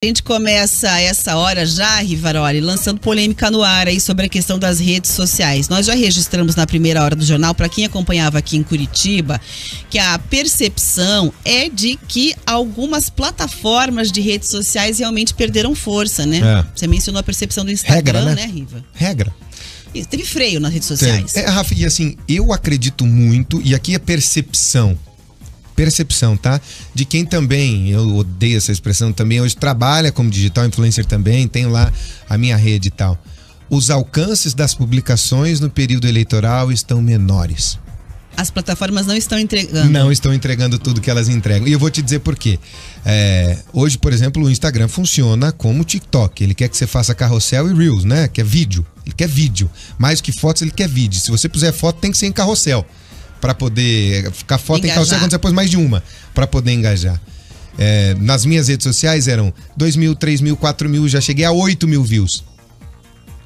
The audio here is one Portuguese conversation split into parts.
A gente começa essa hora já, Rivaroli, lançando polêmica no ar aí sobre a questão das redes sociais. Nós já registramos na primeira hora do jornal, para quem acompanhava aqui em Curitiba, que a percepção é de que algumas plataformas de redes sociais realmente perderam força, né? Você mencionou a percepção do Instagram, né, Riva? Regra. Isso, teve freio nas redes sociais. Rafa, e assim, eu acredito muito, e aqui é percepção, tá? De quem também, eu odeio essa expressão também, hoje trabalha como digital influencer também, tenho lá a minha rede e tal. Os alcances das publicações no período eleitoral estão menores. As plataformas não estão entregando. Não estão entregando tudo que elas entregam. E eu vou te dizer por quê. Hoje, por exemplo, o Instagram funciona como o TikTok. Ele quer que você faça carrossel e Reels, né? Que é vídeo. Ele quer vídeo. Mais que fotos, ele quer vídeo. Se você puser foto, tem que ser em carrossel. Para poder ficar foto em carrossel quando você pôs mais de uma, para poder engajar. Nas minhas redes sociais eram 2.000, 3.000, 4.000, já cheguei a 8.000 views.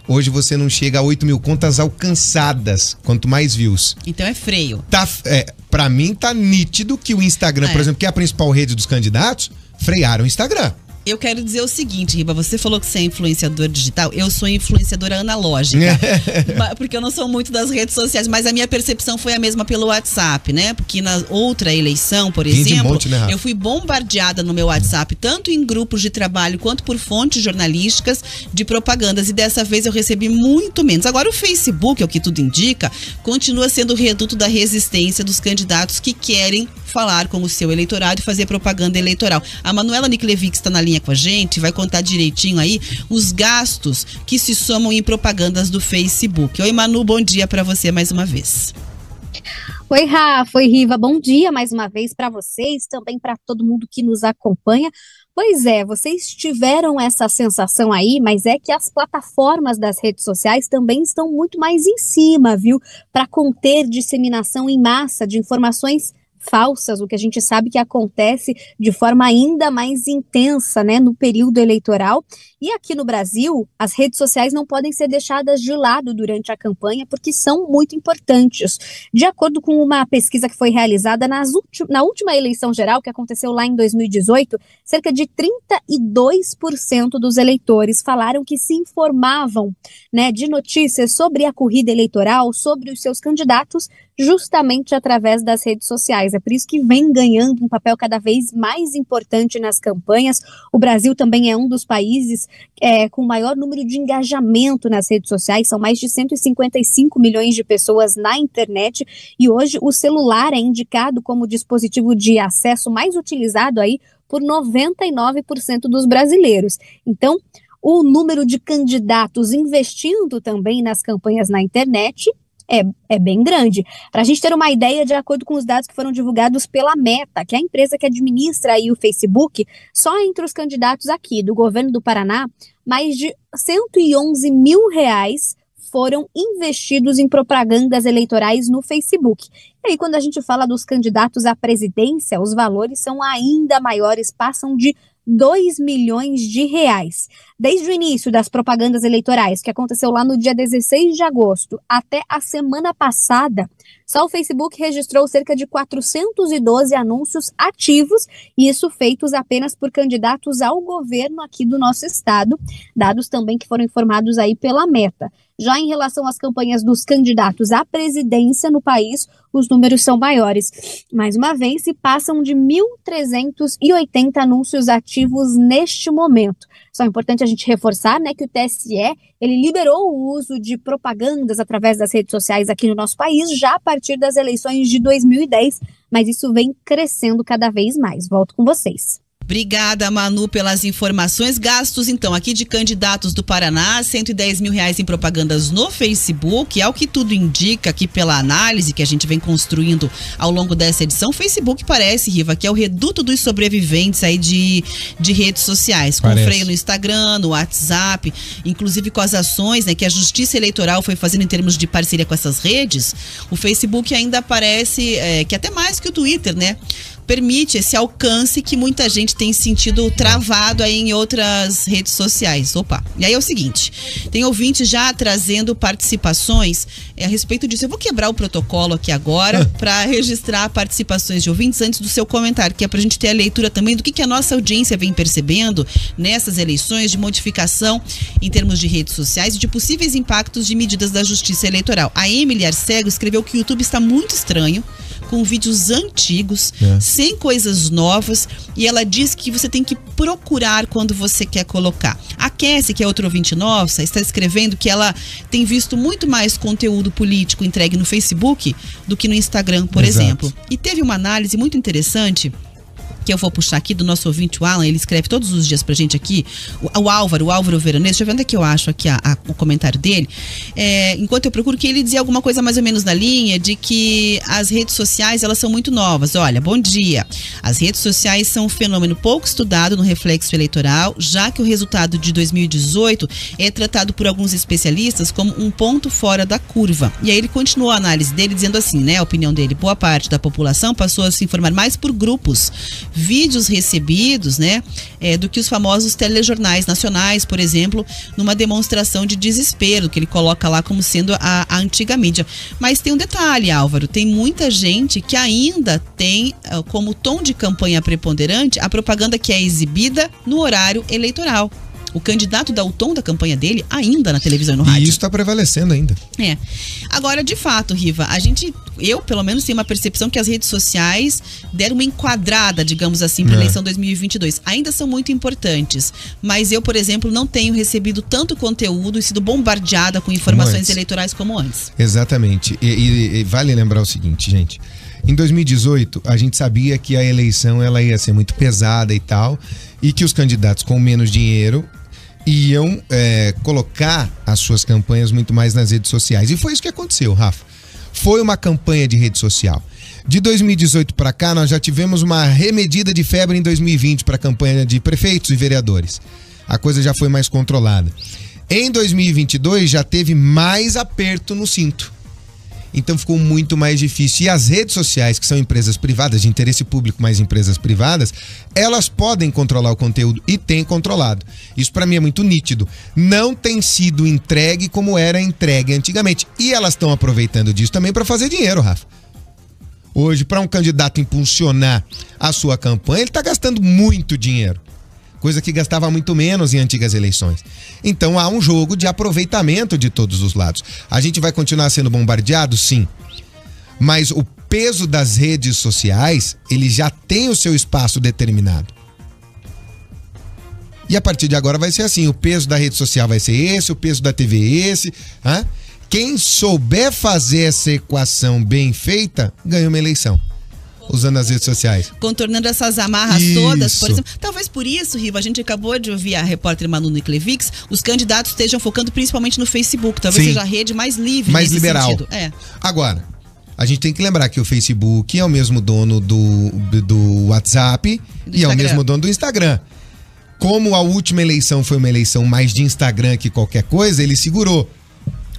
Hoje você não chega a 8.000 contas alcançadas, quanto mais views. Então é freio. Pra mim tá nítido que o Instagram, por exemplo, que é a principal rede dos candidatos, frearam o Instagram. Eu quero dizer o seguinte, Riba, você falou que você é influenciador digital, eu sou influenciadora analógica, porque eu não sou muito das redes sociais, mas a minha percepção foi a mesma pelo WhatsApp, né? Porque na outra eleição, por exemplo, eu fui bombardeada no meu WhatsApp, tanto em grupos de trabalho quanto por fontes jornalísticas de propagandas, e dessa vez eu recebi muito menos. Agora o Facebook, é o que tudo indica, continua sendo o reduto da resistência dos candidatos que querem falar com o seu eleitorado e fazer propaganda eleitoral. A Manuela Niklevic está na linha com a gente, vai contar direitinho aí os gastos que se somam em propagandas do Facebook. Oi, Manu, bom dia para você mais uma vez. Oi, Rafa, oi, Riva, bom dia mais uma vez para vocês, também para todo mundo que nos acompanha. Pois é, vocês tiveram essa sensação aí, mas é que as plataformas das redes sociais também estão muito mais em cima, viu? Para conter disseminação em massa de informações falsas, o que a gente sabe que acontece de forma ainda mais intensa, né, no período eleitoral. E aqui no Brasil, as redes sociais não podem ser deixadas de lado durante a campanha, porque são muito importantes. De acordo com uma pesquisa que foi realizada na última eleição geral, que aconteceu lá em 2018, cerca de 32% dos eleitores falaram que se informavam, né, de notícias sobre a corrida eleitoral, sobre os seus candidatos, justamente através das redes sociais. É por isso que vem ganhando um papel cada vez mais importante nas campanhas. O Brasil também é um dos países com o maior número de engajamento nas redes sociais. São mais de 155 milhões de pessoas na internet, e hoje o celular é indicado como o dispositivo de acesso mais utilizado aí por 99% dos brasileiros. Então, o número de candidatos investindo também nas campanhas na internet é bem grande. Para a gente ter uma ideia, de acordo com os dados que foram divulgados pela Meta, que é a empresa que administra aí o Facebook, só entre os candidatos aqui do governo do Paraná, mais de R$111 mil foram investidos em propagandas eleitorais no Facebook. E aí, quando a gente fala dos candidatos à presidência, os valores são ainda maiores, passam de R$2 milhões. Desde o início das propagandas eleitorais, que aconteceu lá no dia 16 de agosto, até a semana passada, só o Facebook registrou cerca de 412 anúncios ativos, e isso feitos apenas por candidatos ao governo aqui do nosso estado, dados também que foram informados aí pela Meta. Já em relação às campanhas dos candidatos à presidência no país, os números são maiores. Mais uma vez, se passam de 1.380 anúncios ativos neste momento. Só é importante a gente reforçar, né, que o TSE ele liberou o uso de propagandas através das redes sociais aqui no nosso país já a partir das eleições de 2010, mas isso vem crescendo cada vez mais. Volto com vocês. Obrigada, Manu, pelas informações. Gastos, então, aqui de candidatos do Paraná, R$110 mil em propagandas no Facebook. Ao que tudo indica aqui pela análise que a gente vem construindo ao longo dessa edição, o Facebook parece, Riva, que é o reduto dos sobreviventes aí de redes sociais. Com freio no Instagram, no WhatsApp, inclusive com as ações, né, que a Justiça Eleitoral foi fazendo em termos de parceria com essas redes. O Facebook ainda parece que até mais que o Twitter, né? permite esse alcance que muita gente tem sentido travado aí em outras redes sociais. Opa, e aí é o seguinte, tem ouvinte já trazendo participações a respeito disso. Eu vou quebrar o protocolo aqui agora para registrar participações de ouvintes antes do seu comentário, que é pra gente ter a leitura também do que a nossa audiência vem percebendo nessas eleições de modificação em termos de redes sociais e de possíveis impactos de medidas da Justiça Eleitoral. A Emily Arcego escreveu que o YouTube está muito estranho, com vídeos antigos, sem coisas novas, e ela diz que você tem que procurar quando você quer colocar. A Cassie, que é outra ouvinte nossa, está escrevendo que ela tem visto muito mais conteúdo político entregue no Facebook do que no Instagram, por exemplo. E teve uma análise muito interessante que eu vou puxar aqui do nosso ouvinte, o Alan. Ele escreve todos os dias pra gente aqui, o Álvaro Veronese. Deixa eu ver onde é que eu acho aqui o comentário dele. Enquanto eu procuro, que ele dizia alguma coisa mais ou menos na linha de que as redes sociais, elas são muito novas. Olha, bom dia. As redes sociais são um fenômeno pouco estudado no reflexo eleitoral, já que o resultado de 2018 é tratado por alguns especialistas como um ponto fora da curva. E aí ele continuou a análise dele dizendo assim, né, a opinião dele: boa parte da população passou a se informar mais por grupos, vídeos recebidos, né, do que os famosos telejornais nacionais, por exemplo, numa demonstração de desespero, que ele coloca lá como sendo a antiga mídia. Mas tem um detalhe, Álvaro, tem muita gente que ainda tem como tom de campanha preponderante a propaganda que é exibida no horário eleitoral. O candidato dá o tom da campanha dele ainda na televisão e no rádio. E isso está prevalecendo ainda. Agora, de fato, Riva, eu pelo menos tenho uma percepção que as redes sociais deram uma enquadrada, digamos assim, para a eleição 2022. Ainda são muito importantes, mas eu, por exemplo, não tenho recebido tanto conteúdo e sido bombardeada com informações eleitorais como antes. Exatamente. E vale lembrar o seguinte, gente. Em 2018, a gente sabia que a eleição ela ia ser muito pesada e tal, e que os candidatos com menos dinheiro iam colocar as suas campanhas muito mais nas redes sociais. E foi isso que aconteceu, Rafa. Foi uma campanha de rede social. De 2018 para cá, nós já tivemos uma remedida de febre em 2020 para a campanha de prefeitos e vereadores. A coisa já foi mais controlada. Em 2022, já teve mais aperto no cinto. Então ficou muito mais difícil. E as redes sociais, que são empresas privadas, de interesse público, mas empresas privadas, elas podem controlar o conteúdo e têm controlado. Isso para mim é muito nítido. Não tem sido entregue como era entregue antigamente. E elas estão aproveitando disso também para fazer dinheiro, Rafa. Hoje, para um candidato impulsionar a sua campanha, ele está gastando muito dinheiro. Coisa que gastava muito menos em antigas eleições. Então há um jogo de aproveitamento de todos os lados. A gente vai continuar sendo bombardeado? Sim. Mas o peso das redes sociais, ele já tem o seu espaço determinado. E a partir de agora vai ser assim, o peso da rede social vai ser esse, o peso da TV é esse. Quem souber fazer essa equação bem feita, ganha uma eleição. Usando as redes sociais. Contornando essas amarras todas, por exemplo. Talvez por isso, Riva, a gente acabou de ouvir a repórter Manu Niklevix, os candidatos estejam focando principalmente no Facebook. Talvez seja a rede mais livre mais nesse liberal. Sentido. Agora, a gente tem que lembrar que o Facebook é o mesmo dono do WhatsApp e é o mesmo dono do Instagram. Como a última eleição foi uma eleição mais de Instagram que qualquer coisa, ele segurou.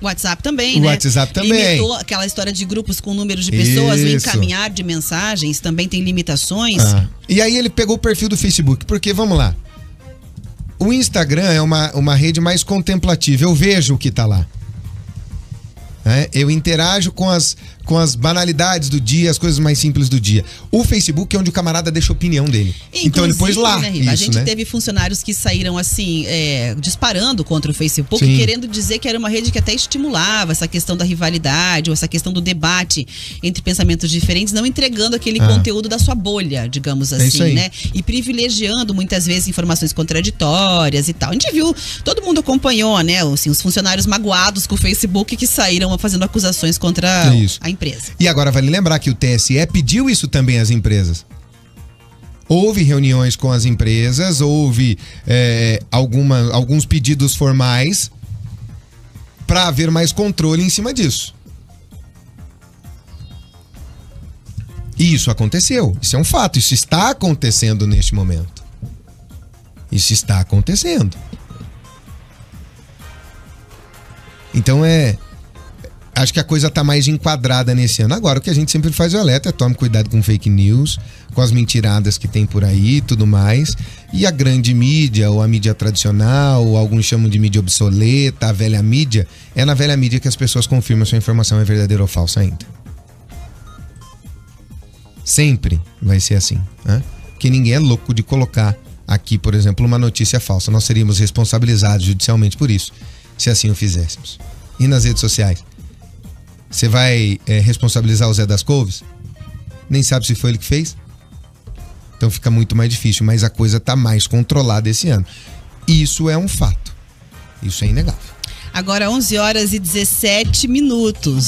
O WhatsApp também, né? O WhatsApp também. Limitou aquela história de grupos com números de pessoas, o encaminhar de mensagens também tem limitações. E aí ele pegou o perfil do Facebook, porque, vamos lá, o Instagram é uma rede mais contemplativa, eu vejo o que tá lá. Eu interajo com as banalidades do dia, as coisas mais simples do dia. O Facebook é onde o camarada deixa a opinião dele. Inclusive, então ele pôs lá, né, a gente teve funcionários que saíram assim, disparando contra o Facebook, querendo dizer que era uma rede que até estimulava essa questão da rivalidade, ou essa questão do debate entre pensamentos diferentes, não entregando aquele conteúdo da sua bolha, digamos assim, né? E privilegiando muitas vezes informações contraditórias e tal. A gente viu, todo mundo acompanhou, né? Assim, os funcionários magoados com o Facebook que saíram fazendo acusações contra a empresa. E agora vale lembrar que o TSE pediu isso também às empresas. Houve reuniões com as empresas, houve alguns pedidos formais para haver mais controle em cima disso. E isso aconteceu, isso é um fato, isso está acontecendo neste momento. Isso está acontecendo. Então acho que a coisa tá mais enquadrada nesse ano. Agora, o que a gente sempre faz o alerta é tome cuidado com fake news, com as mentiradas que tem por aí e tudo mais. E a grande mídia, ou a mídia tradicional, ou alguns chamam de mídia obsoleta, a velha mídia, é na velha mídia que as pessoas confirmam se a informação é verdadeira ou falsa ainda. Sempre vai ser assim, né? Porque ninguém é louco de colocar aqui, por exemplo, uma notícia falsa. Nós seríamos responsabilizados judicialmente por isso, se assim o fizéssemos. E nas redes sociais? Você vai responsabilizar o Zé das Couves? Nem sabe se foi ele que fez. Então fica muito mais difícil, mas a coisa está mais controlada esse ano. Isso é um fato. Isso é inegável. Agora 11 horas e 17 minutos.